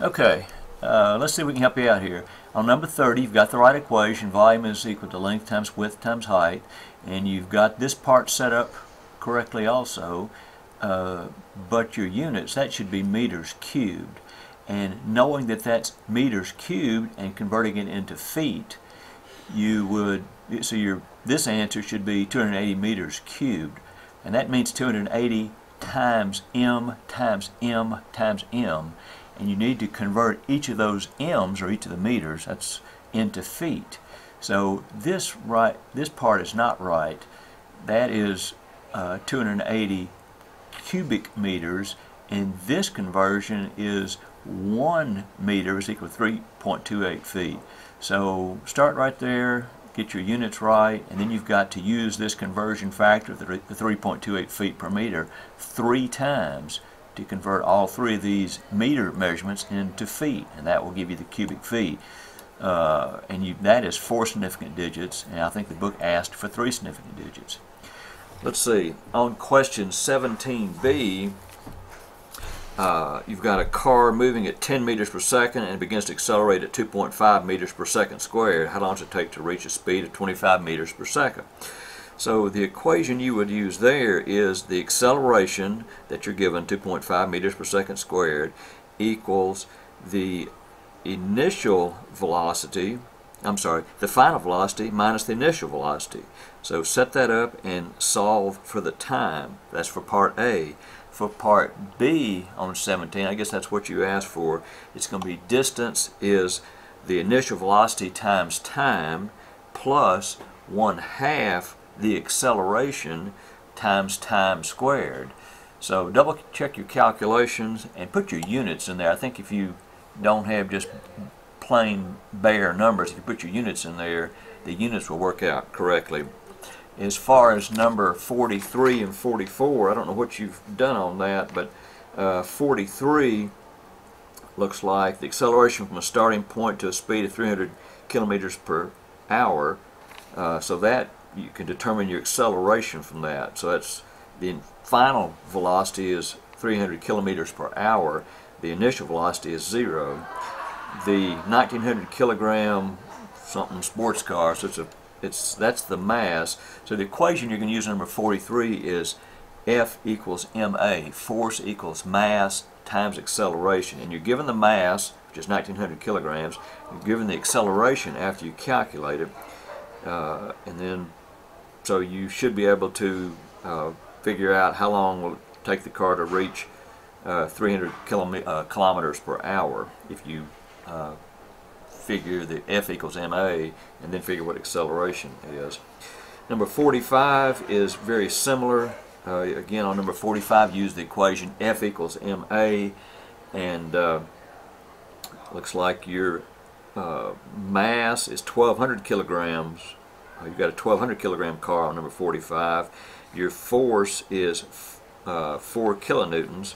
Okay, let's see if we can help you out here. On number 30, you've got the right equation. Volume is equal to length times width times height. And you've got this part set up correctly also. But your units, that should be meters cubed. And knowing that that's meters cubed and converting it into feet, you would, so this answer should be 280 meters cubed. And that means 280 times m times m times m. And you need to convert each of those m's, or each of the meters, that's into feet. So this part is not right. That is 280 cubic meters, and this conversion is 1 meter is equal to 3.28 feet. So start right there, get your units right, and then you've got to use this conversion factor, the 3.28 feet per meter, 3 times to convert all 3 of these meter measurements into feet, and that will give you the cubic feet. That is 4 significant digits, and I think the book asked for 3 significant digits. Let's see, on question 17b, you've got a car moving at 10 meters per second and it begins to accelerate at 2.5 meters per second squared. How long does it take to reach a speed of 25 meters per second? So the equation you would use there is the acceleration that you're given, 2.5 meters per second squared, equals the initial velocity, the final velocity minus the initial velocity. So set that up and solve for the time. That's for part A. For part B on 17, I guess that's what you asked for, it's going to be distance is the initial velocity times time plus 1/2 the acceleration times time squared. So double check your calculations and put your units in there. I think if you don't have just plain bare numbers, if you put your units in there, the units will work out correctly. As far as number 43 and 44, I don't know what you've done on that, but 43 looks like the acceleration from a starting point to a speed of 300 kilometers per hour. So that you can determine your acceleration from that. So that's the final velocity is 300 kilometers per hour. The initial velocity is 0. The 1900 kilogram something sports car, so that's the mass. So the equation you're going to use number 43 is F equals ma, force equals mass times acceleration. And you're given the mass, which is 1900 kilograms, you're given the acceleration after you calculate it, and then so you should be able to figure out how long will it take the car to reach 300 kilometers per hour if you figure the F equals ma and then figure what acceleration is. Number 45 is very similar. Again, on number 45, use the equation F equals ma, and looks like your mass is 1200 kilograms. You've got a 1200 kilogram car on number 45. Your force is 4 kilonewtons,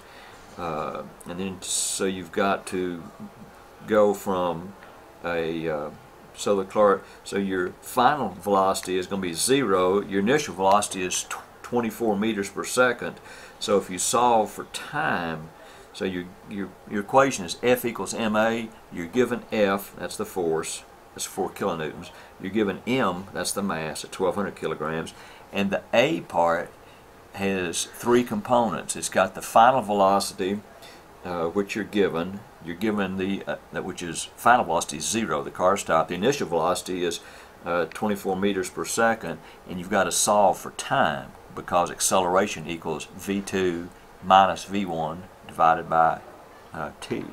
and then so you've got to go from a so your final velocity is going to be 0. Your initial velocity is 24 meters per second. So if you solve for time, so your equation is F equals ma. You're given F, that's the force, that's 4 kilonewtons. You're given m, that's the mass at 1200 kilograms, and the A part has 3 components. It's got the final velocity, which you're given. You're given which is final velocity is 0. The car stopped. The initial velocity is 24 meters per second, and you've got to solve for time because acceleration equals v2 minus v1 divided by t.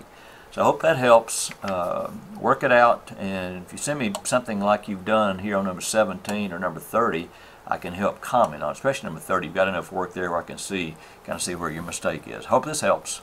So I hope that helps. Work it out, and if you send me something like you've done here on number 17 or number 30, I can help comment on it. Especially number 30. You've got enough work there where I can kind of see where your mistake is. Hope this helps.